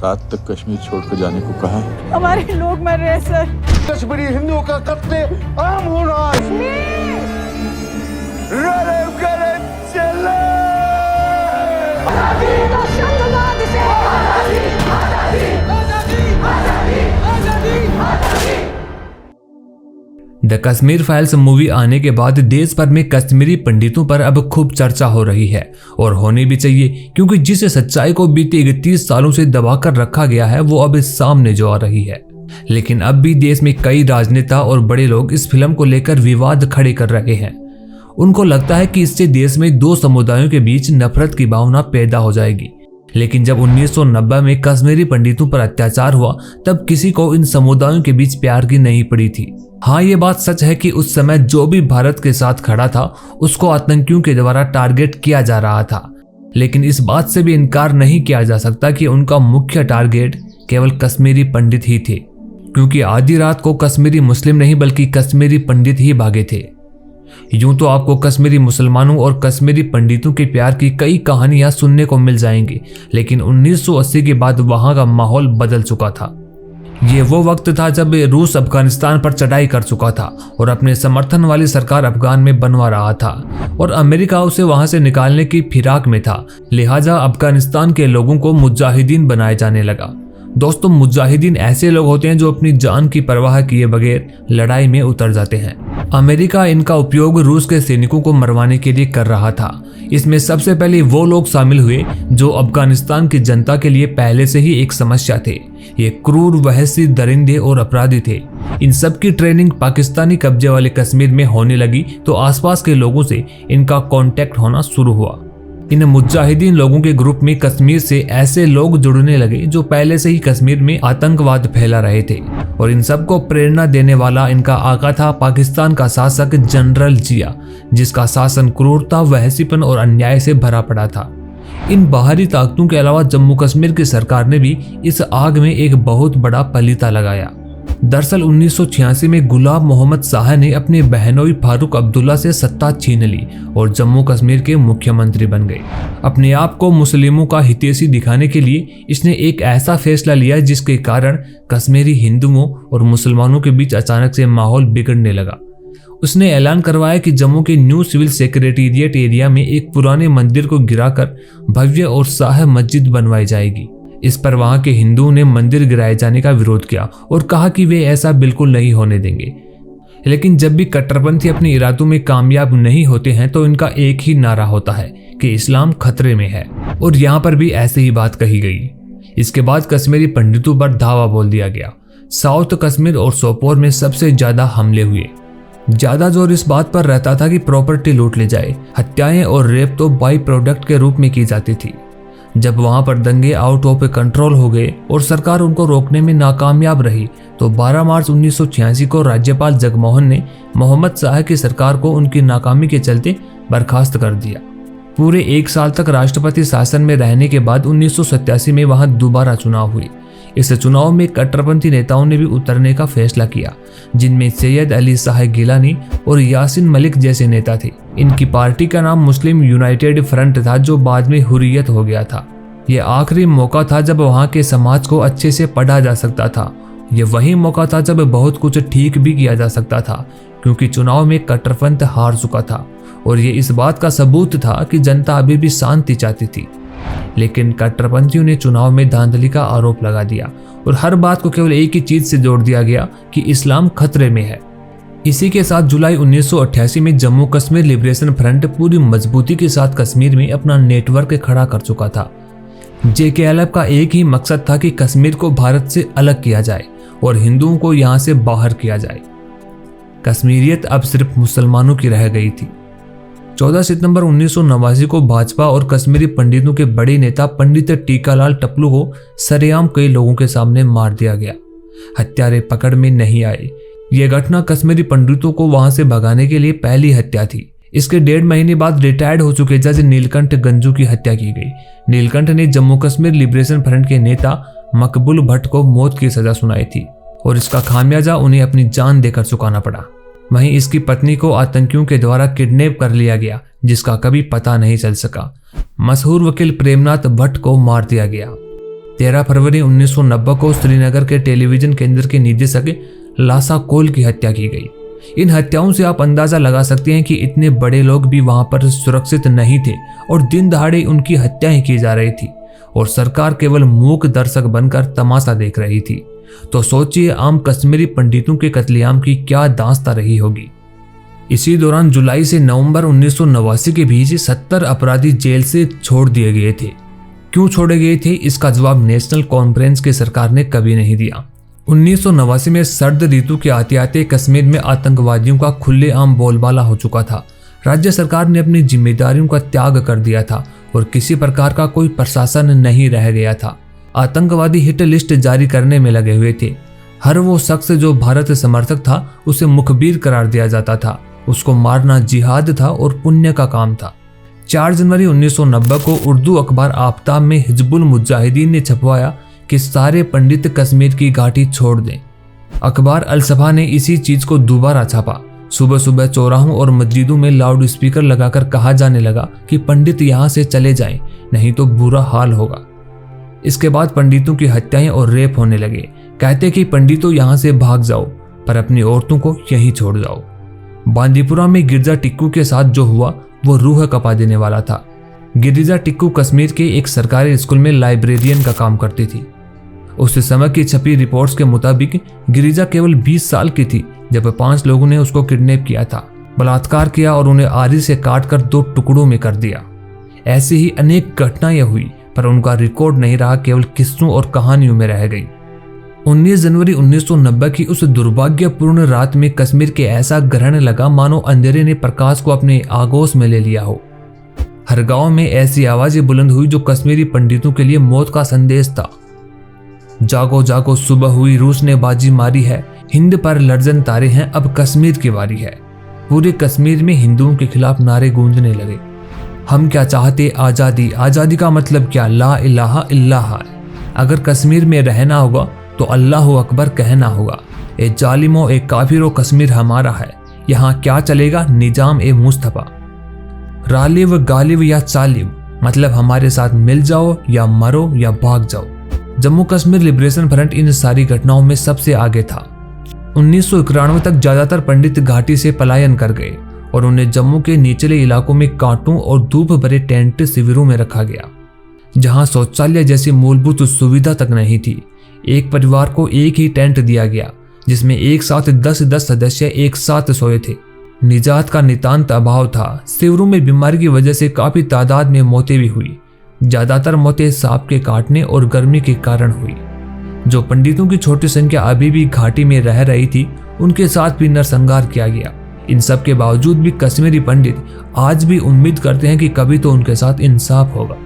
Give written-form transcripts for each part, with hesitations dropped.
रात तक कश्मीर छोड़कर जाने को कहा है। हमारे लोग मर रहे हैं सर। कश्मीरी हिंदुओं का कत्ले आम हो रहा है। द कश्मीर फाइल्स मूवी आने के बाद देश भर में कश्मीरी पंडितों पर अब खूब चर्चा हो रही है और होनी भी चाहिए, क्योंकि जिस सच्चाई को बीते 31 सालों से दबाकर रखा गया है वो अब सामने जो आ रही है। लेकिन अब भी देश में कई राजनेता और बड़े लोग इस फिल्म को लेकर विवाद खड़े कर रहे हैं। उनको लगता है कि इससे देश में दो समुदायों के बीच नफरत की भावना पैदा हो जाएगी। लेकिन जब 1990 में कश्मीरी पंडितों पर अत्याचार हुआ तब किसी को इन समुदायों के बीच प्यार की नहीं पड़ी थी। हाँ, ये बात सच है कि उस समय जो भी भारत के साथ खड़ा था उसको आतंकियों के द्वारा टारगेट किया जा रहा था। लेकिन इस बात से भी इनकार नहीं किया जा सकता कि उनका मुख्य टारगेट केवल कश्मीरी पंडित ही थे, क्योंकि आधी रात को कश्मीरी मुस्लिम नहीं बल्कि कश्मीरी पंडित ही भागे थे। यूं तो आपको कश्मीरी मुसलमानों और कश्मीरी पंडितों के प्यार की कई कहानियां सुनने को मिल जाएंगी, लेकिन 1980 के बाद वहां का माहौल बदल चुका था। ये वो वक्त था जब रूस अफगानिस्तान पर चढ़ाई कर चुका था और अपने समर्थन वाली सरकार अफगान में बनवा रहा था और अमेरिका उसे वहां से निकालने की फिराक में था। लिहाजा अफगानिस्तान के लोगों को मुजाहिदीन बनाया जाने लगा। दोस्तों, मुजाहिदीन ऐसे लोग होते हैं जो अपनी जान की परवाह किए बगैर लड़ाई में उतर जाते हैं। अमेरिका इनका उपयोग रूस के सैनिकों को मरवाने के लिए कर रहा था। इसमें सबसे पहले वो लोग शामिल हुए जो अफगानिस्तान की जनता के लिए पहले से ही एक समस्या थे। ये क्रूर, वहशी, दरिंदे और अपराधी थे। इन सब की ट्रेनिंग पाकिस्तानी कब्जे वाले कश्मीर में होने लगी तो आसपास के लोगों से इनका कांटेक्ट होना शुरू हुआ। इन मुजाहिदीन लोगों के ग्रुप में कश्मीर से ऐसे लोग जुड़ने लगे जो पहले से ही कश्मीर में आतंकवाद फैला रहे थे और इन सबको प्रेरणा देने वाला इनका आका था पाकिस्तान का शासक जनरल जिया, जिसका शासन क्रूरता, वहशीपन और अन्याय से भरा पड़ा था। इन बाहरी ताकतों के अलावा जम्मू कश्मीर की सरकार ने भी इस आग में एक बहुत बड़ा पलीता लगाया। दरअसल 1986 में गुलाम मोहम्मद शाह ने अपने बहनोई फारूक अब्दुल्ला से सत्ता छीन ली और जम्मू कश्मीर के मुख्यमंत्री बन गए। अपने आप को मुस्लिमों का हितैषी दिखाने के लिए इसने एक ऐसा फैसला लिया जिसके कारण कश्मीरी हिंदुओं और मुसलमानों के बीच अचानक से माहौल बिगड़ने लगा। उसने ऐलान करवाया कि जम्मू के न्यू सिविल सेक्रेटेरिएट एरिया में एक पुराने मंदिर को गिराकर भव्य और शाह मस्जिद बनवाई जाएगी। इस पर वहां के हिंदुओं ने मंदिर गिराए जाने का विरोध किया और कहा कि वे ऐसा बिल्कुल नहीं होने देंगे। लेकिन जब भी कट्टरपंथी अपने इरादों में कामयाब नहीं होते हैं तो इनका एक ही नारा होता है कि इस्लाम खतरे में है, और यहाँ पर भी ऐसे ही बात कही गई। इसके बाद कश्मीरी पंडितों पर धावा बोल दिया गया। साउथ कश्मीर और सोपोर में सबसे ज्यादा हमले हुए। ज्यादा जोर इस बात पर रहता था कि प्रॉपर्टी लूट ले जाए। हत्याएं और रेप तो बाई प्रोडक्ट के रूप में की जाती थी। जब वहां पर दंगे आउट ऑफ कंट्रोल हो गए और सरकार उनको रोकने में नाकामयाब रही तो 12 मार्च 1986 को राज्यपाल जगमोहन ने मोहम्मद शाह की सरकार को उनकी नाकामी के चलते बर्खास्त कर दिया। पूरे एक साल तक राष्ट्रपति शासन में रहने के बाद 1987 में वहां दोबारा चुनाव हुए। इस चुनाव में कट्टरपंथी नेताओं ने भी उतरने का फैसला किया, जिनमें सैयद अली शाह गिलानी और यासिन मलिक जैसे नेता थे। इनकी पार्टी का नाम मुस्लिम यूनाइटेड फ्रंट था, जो बाद में हुर्रियत हो गया था। यह आखिरी मौका था जब वहां के समाज को अच्छे से पढ़ा जा सकता था। यह वही मौका था जब बहुत कुछ ठीक भी किया जा सकता था, क्योंकि चुनाव में कट्टरपंथ हार चुका था और ये इस बात का सबूत था कि जनता अभी भी शांति चाहती थी। लेकिन कट्टरपंथियों ने चुनाव में धांधली का आरोप लगा दिया और हर बात को केवल एक ही चीज से जोड़ दिया गया कि इस्लाम खतरे में है। इसी के साथ जुलाई 1988 में जम्मू कश्मीर लिबरेशन फ्रंट पूरी मजबूती के साथ कश्मीर में अपना नेटवर्क खड़ा कर चुका था। JKLF का एक ही मकसद था कि कश्मीर को भारत से अलग किया जाए और हिंदुओं को यहां से बाहर किया जाए। कश्मीरियत अब सिर्फ मुसलमानों की रह गई थी। 14 सितंबर 1989 को भाजपा और कश्मीरी पंडितों के बड़े नेता पंडित टीकालाल टपलू को सरेआम कई लोगों के सामने मार दिया गया। हत्यारे पकड़ में नहीं आए। यह घटना कश्मीरी पंडितों को वहां से भगाने के लिए पहली हत्या थी। इसके 1.5 महीने बाद रिटायर्ड हो चुके जज नीलकंठ गंजू की हत्या की गई। नीलकंठ ने जम्मू कश्मीर लिबरेशन फ्रंट के नेता मकबूल भट्ट को मौत की सजा सुनाई थी और इसका खामियाजा उन्हें अपनी जान देकर चुकाना पड़ा। वहीं इसकी पत्नी को आतंकियों के द्वारा किडनैप कर लिया गया, जिसका कभी पता नहीं चल सका। मशहूर वकील प्रेमनाथ भट्ट को मार दिया गया। 13 फरवरी 1990 को श्रीनगर के टेलीविजन केंद्र के निदेशक लासा कोल की हत्या की गई। इन हत्याओं से आप अंदाजा लगा सकते हैं कि इतने बड़े लोग भी वहां पर सुरक्षित नहीं थे और दिन दहाड़े उनकी हत्याएं की जा रही थी और सरकार केवल मूक दर्शक बनकर तमाशा देख रही थी। तो सोचिए आम कश्मीरी पंडितों के कत्लेआम की क्या दास्ता रही होगी। इसी दौरान जुलाई से नवंबर 1989 के बीच 70 अपराधी जेल से छोड़ दिए गए थे। क्यों छोड़े गए थे, इसका जवाब नेशनल कॉन्फ्रेंस की सरकार ने कभी नहीं दिया। 1989 में सर्द ऋतु के आते आते कश्मीर में आतंकवादियों का खुलेआम बोलबाला हो चुका था। राज्य सरकार ने अपनी जिम्मेदारियों का त्याग कर दिया था और किसी प्रकार का कोई प्रशासन नहीं रह गया था। आतंकवादी हिट लिस्ट जारी करने में लगे हुए थे। हर वो शख्स जो भारत समर्थक था उसे मुखबिर करार दिया जाता था। उसको मारना जिहाद था और पुण्य का काम था। 4 जनवरी 1990 को उर्दू अखबार आफ्ताब में हिजबुल मुजाहिदीन ने छपवाया कि सारे पंडित कश्मीर की घाटी छोड़ दें। अखबार अल-सफा ने इसी चीज को दोबारा छापा। सुबह सुबह चौराहों और मस्जिदों में लाउड स्पीकर लगाकर कहा जाने लगा कि पंडित यहाँ से चले जाएं, नहीं तो बुरा हाल होगा। इसके बाद पंडितों की हत्याएं और रेप होने लगे। कहते कि पंडितों यहाँ से भाग जाओ पर अपनी औरतों को यहीं छोड़ जाओ। बांदीपुरा में गिरजा टिक्कू के साथ जो हुआ वो रूह कपा देने वाला था। गिरिजा टिक्कू कश्मीर के एक सरकारी स्कूल में लाइब्रेरियन का काम करती थी। उस समय की छपी रिपोर्ट्स के मुताबिक गिरिजा केवल 20 साल की थी जब 5 लोगों ने उसको किडनैप किया था, बलात्कार किया और उन्हें आरी से काटकर 2 टुकड़ों में कर दिया। ऐसी ही अनेक घटनाएं हुई पर उनका रिकॉर्ड नहीं रहा, केवल किस्सों और कहानियों में रह गई। 19 जनवरी 1990 की उस दुर्भाग्यपूर्ण रात में कश्मीर के ऐसा ग्रहण लगा मानो अंधेरे ने प्रकाश को अपने आगोश में ले लिया हो। हर गांव में ऐसी आवाजें बुलंद हुई जो कश्मीरी पंडितों के लिए मौत का संदेश था। जागो जागो सुबह हुई, रूस ने बाजी मारी है, हिंद पर लर्जन तारे हैं, अब कश्मीर की बारी है। पूरे कश्मीर में हिंदुओं के खिलाफ नारे गूंजने लगे। हम क्या चाहते, आज़ादी। आज़ादी का मतलब क्या, ला इलाहा इल्लाह। अगर कश्मीर में रहना होगा तो अल्लाह अकबर कहना होगा। ए जालिमो, ए काफिरो, कश्मीर हमारा है। यहाँ क्या चलेगा, निजाम ए मुस्तफा। रालिव गालिब या चालिब, मतलब हमारे साथ मिल जाओ या मरो या भाग जाओ। Jammu Kashmir liberation front in सारी घटनाओं में सबसे आगे था। 1991 तक ज्यादातर पंडित घाटी से पलायन कर गए और उन्हें जम्मू के निचले इलाकों में कांटों और धूप भरे टेंट शिविरों में रखा गया, जहां शौचालय जैसी मूलभूत सुविधा तक नहीं थी। एक परिवार को एक ही टेंट दिया गया जिसमें एक साथ 10-10 सदस्य एक साथ सोए थे। निजात का नितांत अभाव था। शिविरों में बीमारी की वजह से काफी तादाद में मौतें भी हुई। ज्यादातर मौतें सांप के काटने और गर्मी के कारण हुई। जो पंडितों की छोटी संख्या अभी भी घाटी में रह रही थी उनके साथ भी नरसंहार किया गया। इन सब के बावजूद भी कश्मीरी पंडित आज भी उम्मीद करते हैं कि कभी तो उनके साथ इंसाफ होगा।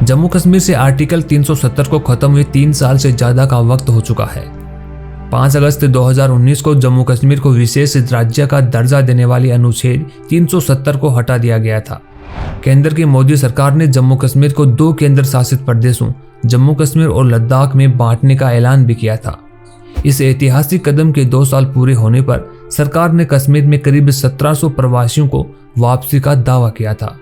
जम्मू कश्मीर से आर्टिकल 370 को खत्म हुए 3 साल से ज्यादा का वक्त हो चुका है। 5 अगस्त 2019 को जम्मू कश्मीर को विशेष राज्य का दर्जा देने वाली अनुच्छेद 370 को हटा दिया गया था। केंद्र की मोदी सरकार ने जम्मू कश्मीर को 2 केंद्र शासित प्रदेशों जम्मू कश्मीर और लद्दाख में बांटने का ऐलान भी किया था। इस ऐतिहासिक कदम के 2 साल पूरे होने पर सरकार ने कश्मीर में करीब 1700 प्रवासियों को वापसी का दावा किया था।